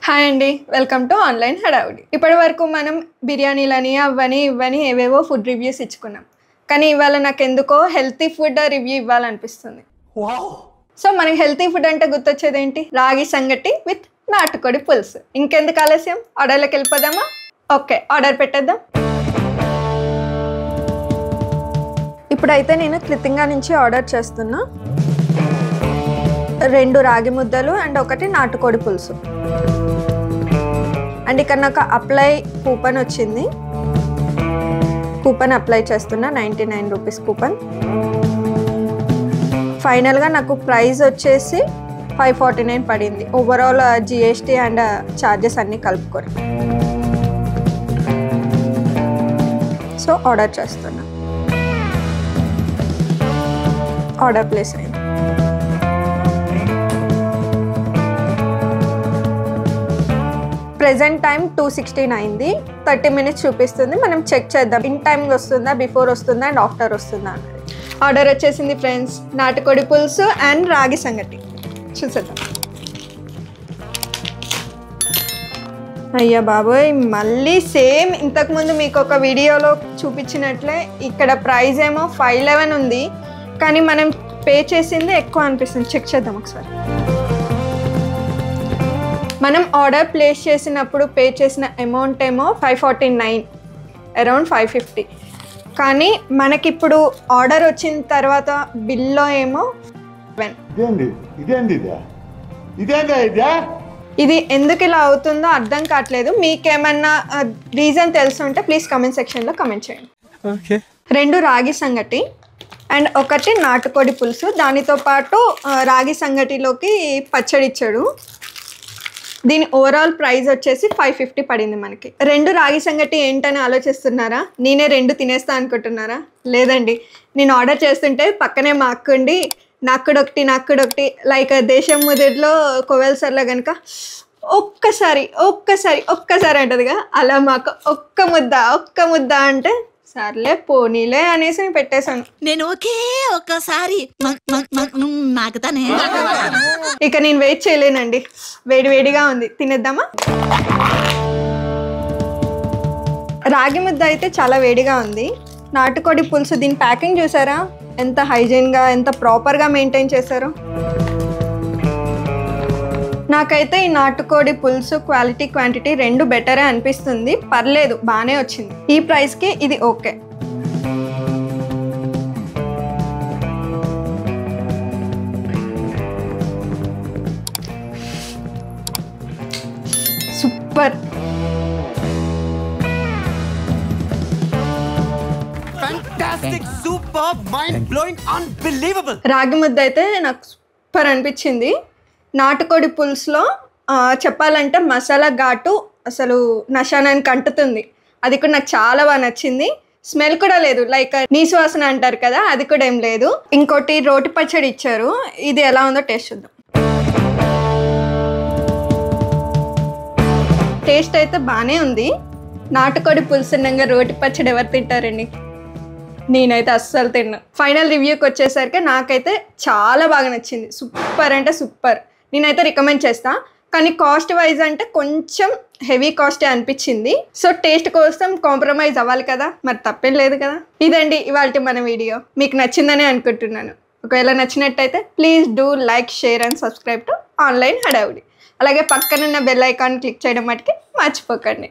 Hi అండి, welcome to online హడావుడి. ఇప్పటి వరకు మనం బిర్యానీలని అవని ఇవని ఏవేవో ఫుడ్ రివ్యూస్ ఇచ్చుకున్నాం. కానీ ఇవాళ నాకు ఎందుకో హెల్తీ ఫుడ్ రివ్యూ ఇవ్వాలనిపిస్తుంది. సో మనకి హెల్తీ ఫుడ్ అంటే గుర్తొచ్చేది ఏంటి? రాగి సంగటి విత్ నాటుకోడి పులుసు. ఇంకెందుకు ఆలస్యం, ఆర్డర్లోకి వెళ్ళిపోదామా? ఓకే, ఆర్డర్ పెట్టేద్దాం. ఇప్పుడైతే నేను క్రితింగా నుంచి ఆర్డర్ చేస్తున్నా. 2 రాగి ముద్దలు అండ్ 1 నాటుకోడి పులుసు. అండ్ ఇక్కడ నాకు అప్లై కూపన్ వచ్చింది. కూపన్ అప్లై చేస్తున్నా, 99 రూపీస్ కూపన్. ఫైనల్గా నాకు ప్రైస్ వచ్చేసి 549 పడింది, ఓవరాల్ జిఎస్టీ అండ్ ఛార్జెస్ అన్నీ కలుపుకొని. సో ఆర్డర్ చేస్తున్నా. ఆర్డర్ ప్లేస్ అయింది. ప్రెజెంట్ టైం 2:16 అయింది. 30 మినిట్స్ చూపిస్తుంది. మనం చెక్ చేద్దాం ఇన్ టైం వస్తుందా, బిఫోర్ వస్తుందా అండ్ ఆఫ్టర్ వస్తుందా అన్నది. ఆర్డర్ వచ్చేసింది ఫ్రెండ్స్, నాటుకోడి పులుసు అండ్ రాగి సంగటి. చూసేద్దాం. అయ్యా బాబోయ్, మళ్ళీ సేమ్ ఇంతకుముందు మీకు ఒక వీడియోలో చూపించినట్లే ఇక్కడ ప్రైస్ ఏమో 511 ఉంది, కానీ మనం పే చేసింది ఎక్కువ అనిపిస్తుంది. చెక్ చేద్దాం ఒకసారి. మనం ఆర్డర్ ప్లేస్ చేసినప్పుడు పే చేసిన అమౌంట్ ఏమో 549, అరౌండ్ 550. కానీ మనకిప్పుడు ఆర్డర్ వచ్చిన తర్వాత బిల్లో ఏమో 7. ఇది ఎందుకు ఇలా అవుతుందో అర్థం కావట్లేదు. మీకేమన్నా రీజన్ తెలుసుంటే ప్లీజ్ కమెంట్ సెక్షన్లో కమెంట్ చేయండి. 2 రాగి సంగటి అండ్ 1 నాటుకోడి పులుసు. దానితో పాటు రాగి సంగటిలోకి పచ్చడి ఇచ్చాడు. దీని ఓవరాల్ ప్రైస్ వచ్చేసి 550 పడింది మనకి. 2 రాగి సంగటి ఏంటని ఆలోచిస్తున్నారా? నేనే 2 తినేస్తా అనుకుంటున్నారా? లేదండి, నేను ఆర్డర్ చేస్తుంటే పక్కనే మా అక్కండి నాకుడొకటి లైక్ దేశం ముదిరిలో కోవెల్సర్లో కనుక ఒక్కసారి అంటదిగా, అలా మాకు ఒక్క ముద్ద అంటే సర్లే పోనీలే అనేసి పెట్టేశాను. నేను ఒక్కసారి ఇక నేను వెయిట్ చేయలేనండి, వేడివేడిగా ఉంది, తినేద్దామా? రాగి ముద్ద అయితే చాలా వేడిగా ఉంది. నాటుకోడి పులుసు, దీని ప్యాకింగ్ చూసారా ఎంత హైజీన్గా, ఎంత ప్రాపర్గా మెయింటైన్ చేశారో. నాకైతే ఈ నాటుకోడి పులుసు క్వాలిటీ క్వాంటిటీ 2 బెటరే అనిపిస్తుంది. పర్లేదు, బాగానే వచ్చింది. ఈ ప్రైస్కి ఇది ఓకే. సూపర్. రాగి ముద్ద అయితే నాకు సూపర్ అనిపించింది. నాటుకోడి పులుసులో చెప్పాలంటే మసాలా ఘాటు అసలు నశానానికి అంటుతుంది. అది కూడా నాకు చాలా బాగా నచ్చింది. స్మెల్ కూడా లేదు, లైక్ నీసు వాసన అంటారు కదా, అది కూడా ఏం లేదు. ఇంకోటి రోటి పచ్చడి ఇచ్చారు. ఇది ఎలా ఉందో టేస్ట్ చూద్దాం. టేస్ట్ అయితే బాగానే ఉంది. నాటుకోడి పులుసు ఉండగా రోటి పచ్చడి ఎవరు తింటారండి? నేనైతే అస్సలు తిన్నా. ఫైనల్ రివ్యూకి వచ్చేసరికి నాకైతే చాలా బాగా నచ్చింది. సూపర్ అంటే సూపర్. నేనైతే రికమెండ్ చేస్తా. కానీ కాస్ట్ వైజ్ అంటే కొంచెం హెవీ కాస్టే అనిపించింది. సో టేస్ట్ కోసం కాంప్రమైజ్ అవ్వాలి కదా, మరి తప్పేం లేదు కదా. ఇదండి ఇవాళ మన వీడియో. మీకు నచ్చిందనే అనుకుంటున్నాను. ఒకవేళ నచ్చినట్టయితే please do like, share and subscribe to online హడావుడి. అలాగే పక్కనున్న బెల్ ఐకాన్ క్లిక్ చేయడం మటుకి మర్చిపోకండి.